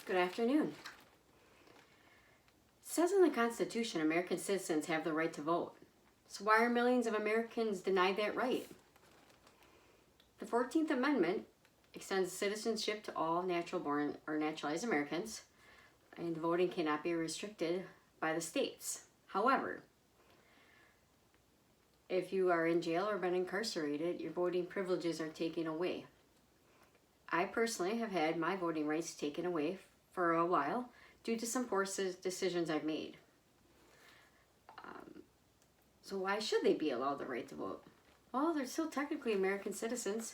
Good afternoon. It says in the Constitution American citizens have the right to vote. So why are millions of Americans denied that right? The 14th Amendment extends citizenship to all natural born or naturalized Americans, and voting cannot be restricted by the states. However, if you are in jail or been incarcerated, your voting privileges are taken away. I personally have had my voting rights taken away for a while due to some poor decisions I've made. So why should they be allowed the right to vote? Well, they're still technically American citizens.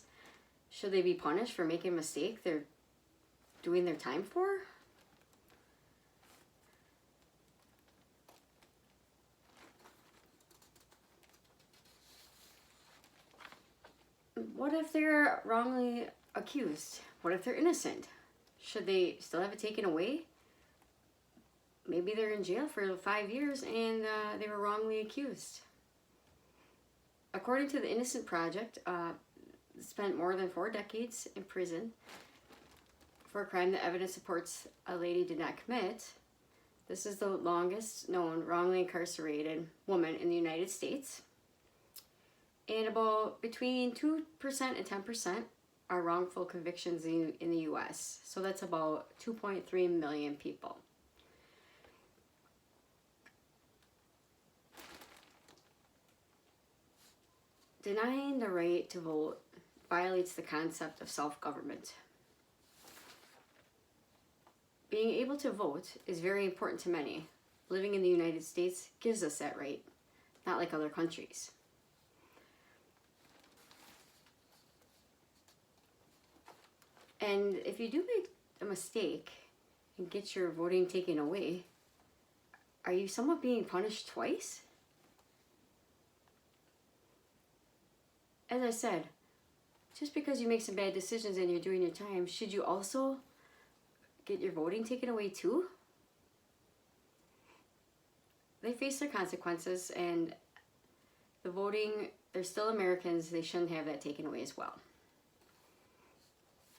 Should they be punished for making a mistake they're doing their time for? What if they're wrongly accused? What if they're innocent? Should they still have it taken away? Maybe they're in jail for 5 years and they were wrongly accused. According to the Innocent Project, spent more than 4 decades in prison for a crime that evidence supports a lady did not commit. This is the longest known wrongly incarcerated woman in the United States. And about between 2% and 10% are wrongful convictions in the U.S. So that's about 2.3 million people. Denying the right to vote violates the concept of self-government. Being able to vote is very important to many. Living in the United States gives us that right, not like other countries. And if you do make a mistake and get your voting taken away, are you somewhat being punished twice? As I said, just because you make some bad decisions and you're doing your time, should you also get your voting taken away too? They face their consequences, and the voting, they're still Americans, they shouldn't have that taken away as well.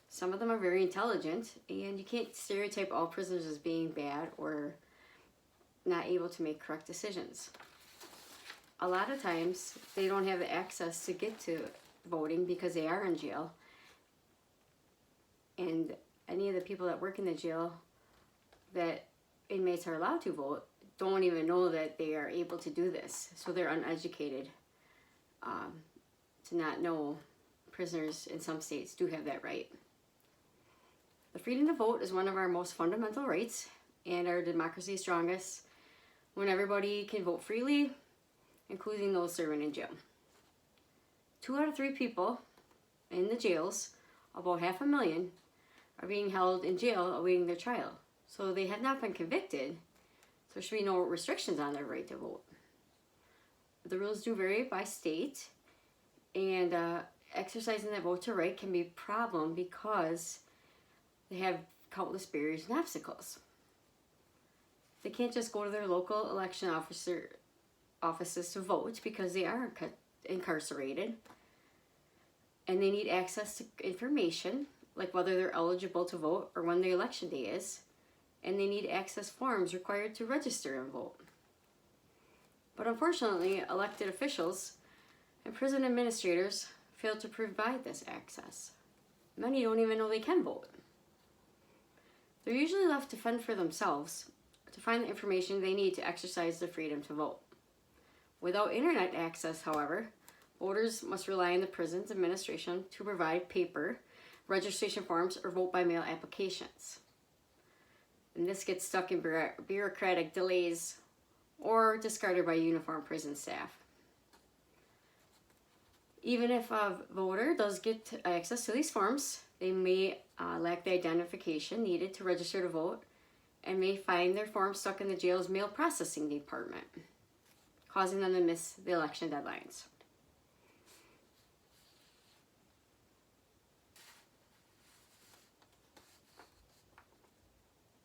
Some of them are very intelligent, and you can't stereotype all prisoners as being bad or not able to make correct decisions. A lot of times, they don't have the access to get to voting because they are in jail. And any of the people that work in the jail that inmates are allowed to vote don't even know that they are able to do this. So they're uneducated to not know prisoners in some states do have that right. The freedom to vote is one of our most fundamental rights, and our democracy is strongest when everybody can vote freely, including those serving in jail. 2 out of 3 people in the jails, about 500,000, are being held in jail awaiting their trial. So they have not been convicted, so there should be no restrictions on their right to vote. The rules do vary by state, and exercising that voter right can be a problem because they have countless barriers and obstacles. They can't just go to their local election offices to vote because they are incarcerated, and they need access to information like whether they're eligible to vote or when the election day is, and they need access forms required to register and vote. But unfortunately, elected officials and prison administrators fail to provide this access. Many don't even know they can vote. They're usually left to fend for themselves to find the information they need to exercise their freedom to vote. Without internet access, however, voters must rely on the prison's administration to provide paper registration forms or vote by mail applications. And this gets stuck in bureaucratic delays or discarded by uniformed prison staff. Even if a voter does get access to these forms, they may lack the identification needed to register to vote and may find their forms stuck in the jail's mail processing department, causing them to miss the election deadlines.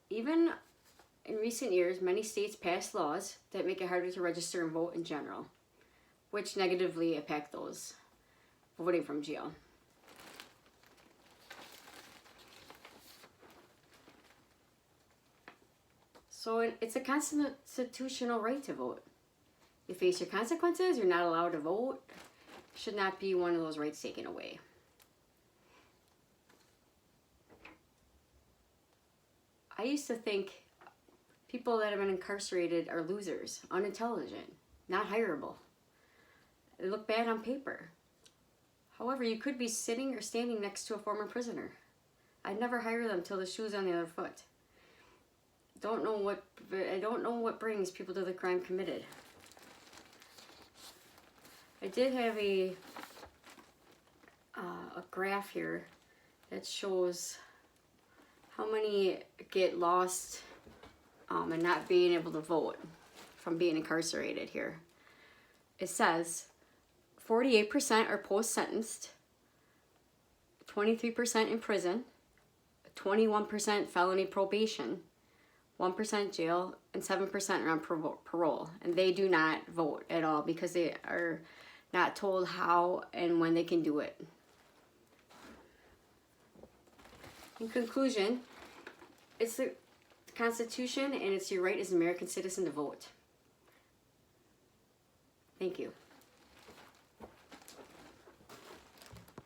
Even in recent years, many states passed laws that make it harder to register and vote in general, which negatively impact those voting from jail. So it's a constitutional right to vote. You face your consequences, you're not allowed to vote. Should not be one of those rights taken away. I used to think people that have been incarcerated are losers, unintelligent, not hireable. They look bad on paper. However, you could be sitting or standing next to a former prisoner. I'd never hire them till the shoe's on the other foot. I don't know what brings people to the crime committed. I did have a graph here that shows how many get lost and not being able to vote from being incarcerated here. It says 48% are post-sentenced, 23% in prison, 21% felony probation, 1% jail, and 7% are on parole. And they do not vote at all because they are not told how and when they can do it. In conclusion, it's the Constitution and it's your right as an American citizen to vote. Thank you.